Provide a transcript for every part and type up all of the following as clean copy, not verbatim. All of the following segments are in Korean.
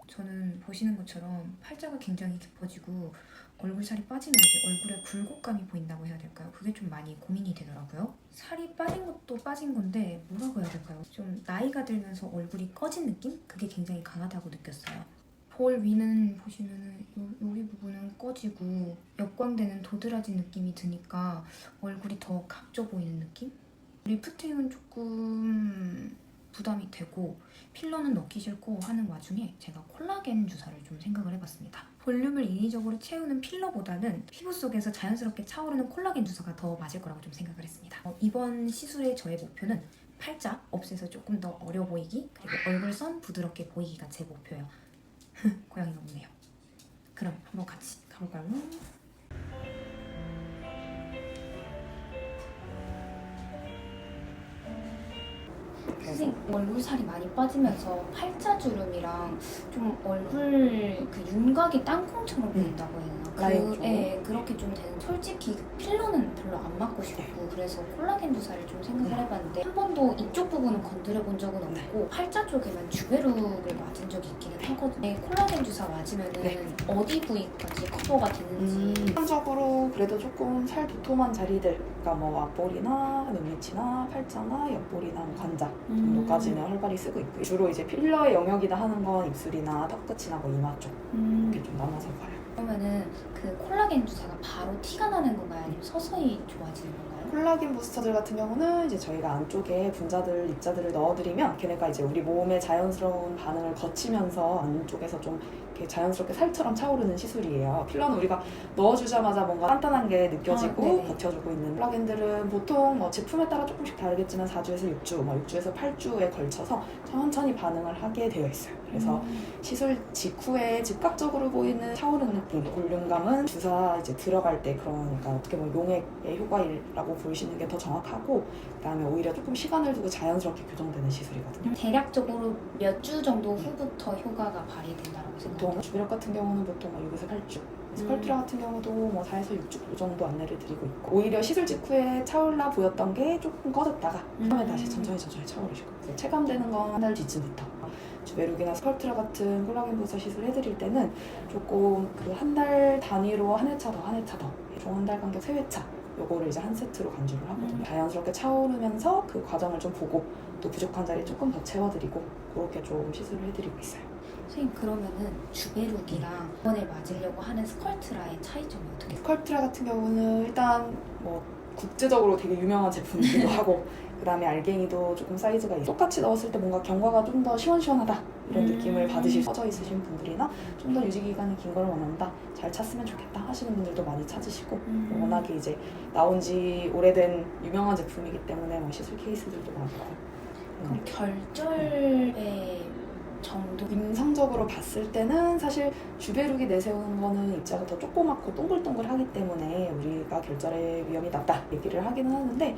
저는 보시는 것처럼 팔자가 굉장히 깊어지고 얼굴 살이 빠지면 이제 얼굴에 굴곡감이 보인다고 해야 될까요? 그게 좀 많이 고민이 되더라고요. 살이 빠진 것도 빠진 건데 뭐라고 해야 될까요? 좀 나이가 들면서 얼굴이 꺼진 느낌? 그게 굉장히 강하다고 느꼈어요. 볼 위는 보시면은 여기 부분은 꺼지고 역광대는 도드라진 느낌이 드니까 얼굴이 더 각져 보이는 느낌? 리프팅은 조금 부담이 되고 필러는 넣기 싫고 하는 와중에 제가 콜라겐 주사를 좀 생각을 해봤습니다. 볼륨을 인위적으로 채우는 필러보다는 피부 속에서 자연스럽게 차오르는 콜라겐 주사가 더 맞을 거라고 좀 생각을 했습니다. 이번 시술의 저의 목표는 팔자 없애서 조금 더 어려 보이기, 그리고 얼굴 선 부드럽게 보이기가 제 목표예요. 고양이가 우네요. 그럼 한번 같이 가볼까요? 선생님, 얼굴 살이 많이 빠지면서 팔자주름이랑 좀 얼굴 그 윤곽이 땅콩처럼 보인다고 해야 되나? 그렇게 좀 되는. 솔직히 필러는 별로 안 맞고 싶고 그래서 콜라겐 주사를 좀 생각을 해봤는데 한 번도 이쪽 부분은 건드려 본 적은 없고 팔자 쪽에만 주베룩을 맞은 적이 있기는 하거든요. 콜라겐 주사 맞으면은 어디 부위까지 커버가 되는지. 일반적으로 그래도 조금 살 도톰한 자리들, 그러니까 뭐 앞볼이나 눈밑이나 팔자나 옆볼이나 뭐 관자 정도까지는 활발히 쓰고 있고요. 주로 이제 필러의 영역이다 하는 건 입술이나 턱끝이나 뭐 이마 쪽 이렇게 좀 나눠서 봐요. 그러면은 그 콜라겐 주사가 바로 티가 나는 건가요? 아니면 서서히 좋아지는 건가요? 콜라겐 부스터들 같은 경우는 이제 저희가 안쪽에 분자들, 입자들을 넣어드리면 걔네가 이제 우리 몸의 자연스러운 반응을 거치면서 안쪽에서 좀 이렇게 자연스럽게 살처럼 차오르는 시술이에요. 필러는 우리가 넣어주자마자 뭔가 단단한 게 느껴지고 버텨주고 있는. 콜라겐들은 보통 뭐 제품에 따라 조금씩 다르겠지만 4주에서 6주, 뭐 6주에서 8주에 걸쳐서 천천히 반응을 하게 되어 있어요. 그래서 시술 직후에 즉각적으로 보이는 차오르는 느낌, 볼륨감은 주사 이제 들어갈 때 그러니까 어떻게 보면 용액의 효과라고 보시는 게 더 정확하고, 그다음에 오히려 조금 시간을 두고 자연스럽게 교정되는 시술이거든요. 대략적으로 몇 주 정도 후부터 효과가 발휘된다고 생각해요? 보통 주베럭 같은 경우는 보통 6에서 8주, 스컬프라 같은 경우도 뭐 4에서 6주 정도 안내를 드리고 있고, 오히려 시술 직후에 차올라 보였던 게 조금 꺼졌다가 처음에 다시 천천히 차오르시고, 체감되는 건 한 달 뒤쯤부터. 주베룩이나 스컬프라 같은 콜라겐 부스터 시술 해드릴 때는 조금 그 한 달 단위로 한 회차 더, 한 회차 더, 총 한 달 간격 3회차 요거를 이제 한 세트로 간주를 하거든요. 자연스럽게 차오르면서 그 과정을 좀 보고 또 부족한 자리 조금 더 채워드리고 그렇게 좀 시술을 해드리고 있어요. 선생님, 그러면은 주베룩이랑 이번에 맞으려고 하는 스컬트라의 차이점이 어떻게 돼요? 스컬프라 같은 경우는 일단 뭐 국제적으로 되게 유명한 제품이기도 하고, 그 다음에 알갱이도 조금 사이즈가 똑같이 넣었을 때 뭔가 경과가 좀 더 시원시원하다 이런 느낌을 받으실 수, 꺼져 있으신 분들이나 좀 더 유지기간이 긴 걸 원한다, 잘 찼으면 좋겠다 하시는 분들도 많이 찾으시고, 워낙에 이제 나온 지 오래된 유명한 제품이기 때문에 뭐 시술 케이스들도 많고. 그럼 결절의 정도? 임상적으로 봤을 때는 사실 주베룩이 내세우는 거는 입자가 더 조그맣고 동글동글하기 때문에 우리가 결절의 위험이 낮다 얘기를 하기는 하는데,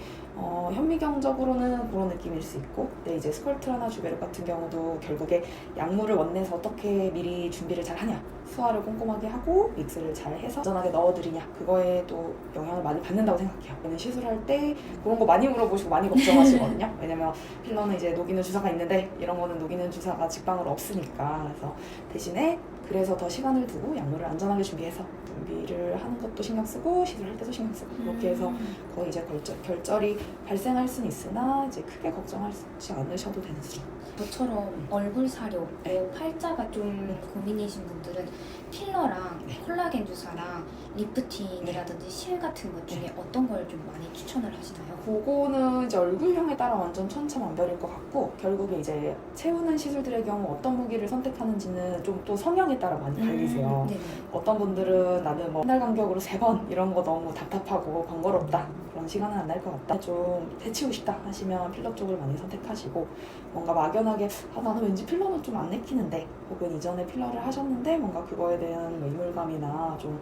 현미경적으로는 그런 느낌일 수 있고, 근데 이제 스컬트라나 주베룩 같은 경우도 결국에 약물을 원내에서 어떻게 미리 준비를 잘 하냐, 수화를 꼼꼼하게 하고 믹스를 잘 해서 안전하게 넣어드리냐, 그거에 또 영향을 많이 받는다고 생각해요. 저는 시술할 때 그런 거 많이 물어보시고 많이 걱정하시거든요. 왜냐면 필러는 이제 녹이는 주사가 있는데 이런 거는 녹이는 주사가 직방으로 없으니까. 그래서 대신에 그래서 더 시간을 두고 약물을 안전하게 준비해서 준비를 하는 것도 신경 쓰고 시술할 때도 신경 쓰고, 그렇게 해서 거의 이제 결절이 발생할 수는 있으나 이제 크게 걱정하지 않으셔도 되는 수준. 저처럼 얼굴 살이 없고 팔자가 좀 고민이신 분들은 필러랑 콜라겐 주사랑 리프팅이라든지 실 같은 것 중에 어떤 걸 좀 많이 추천을 하시나요? 그거는 이제 얼굴형에 따라 완전 천차만별일 것 같고, 결국에 이제 채우는 시술들의 경우 어떤 무기를 선택하는지는 좀 또 성향에 따라 많이 갈리세요. 어떤 분들은 나는 뭐 한 달 간격으로 3번 이런 거 너무 답답하고 번거롭다, 그런 시간은 안 날 것 같다, 좀 해치우고 싶다 하시면 필러 쪽을 많이 선택하시고, 뭔가 막연하게 나는 왠지 필러는 좀 안 내키는데, 혹은 이전에 필러를 하셨는데 뭔가 그거에 대한 뭐 이물감이나 좀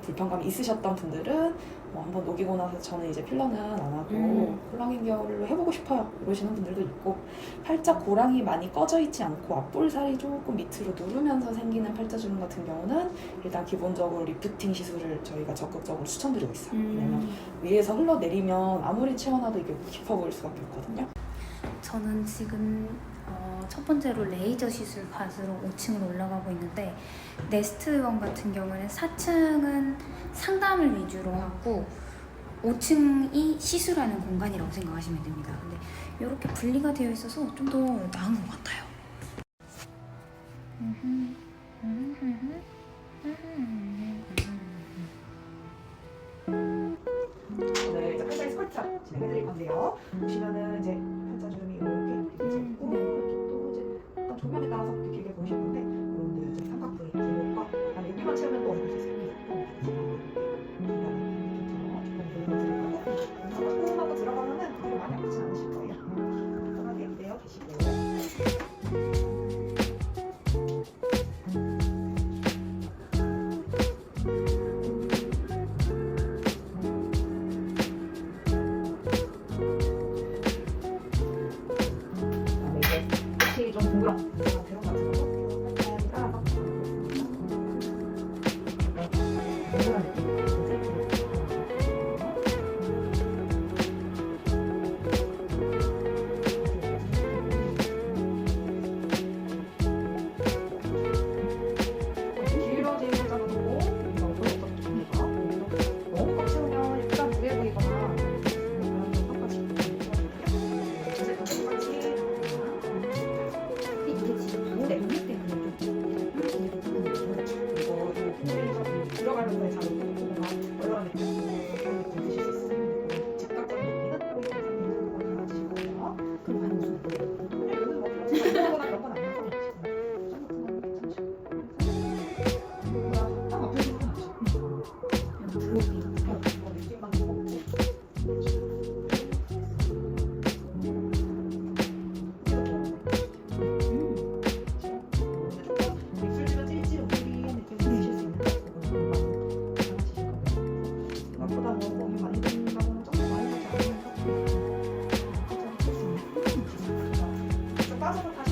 불편감이 있으셨던 분들은 뭐 한번 녹이고 나서 저는 이제 필러는 안 하고 콜라겐 계열로 해보고 싶어요 이러시는 분들도 있고, 팔자 고랑이 많이 꺼져 있지 않고 앞볼살이 조금 밑으로 누르면서 생기는 팔자주름 같은 경우는 일단 기본적으로 리프팅 시술을 저희가 적극적으로 추천드리고 있어요. 왜냐면 위에서 흘러내리면 아무리 채워놔도 이게 깊어 보일 수밖에 없거든요. 저는 지금 첫 번째로 레이저 시술 받으러 5층으로 올라가고 있는데 네스트원 같은 경우는 4층은 상담을 위주로 하고 5층이 시술하는 공간이라고 생각하시면 됩니다. 근데 이렇게 분리가 되어 있어서 좀 더 나은 것 같아요. 오늘 이제 팔자의 스컬프트 진행해드릴 건데요. 보시면은 이제 팔자주름이 이렇게 길게 있고 또 이제 약간 조명에 따라서 그렇게 길게 보이실 건데 이런데 이제 삼각부위 길목과 그다음에 여기만 채우면 또 어디 볼수 있습니다. 삼각부하고 들어가면은 그렇게 많이 아프진 않으실 거예요. 편하게 내어 계시고요. 그다음에 이제 혹시 좀 궁금한 대롱 같은 거 팔자에 따라서 궁금한 느낌. 길어지는 회전은 보고 어떤 접니다. 너무 꽉 채우면 약간 무게 보이거나 그런 좀 깜빡이 이제 같이 이게 지금 방금 여기 때문에 좀 그리고 힘이 좀 들어가는 거에 잘 오고가 여러 느낌 그런 느낌 드실 수 있어요. 즉각적인 느낌은 거의 대상이 달라지실 거예요. 그럼 반수. 여기는 뭐 그렇지 않거나 그런 건 아니어서 딱 앞에서 건 아시죠? 느낌만 먹고 입술주변 찔찔 움직이는 느낌 드실 수 있는데 그거는 금방 괜찮으실 거고요. 생각보다 뭐 몸이 많이 들린다고는 조금 많이 하지 않으면서 살짝 할수 있는 좀 빠져서 다시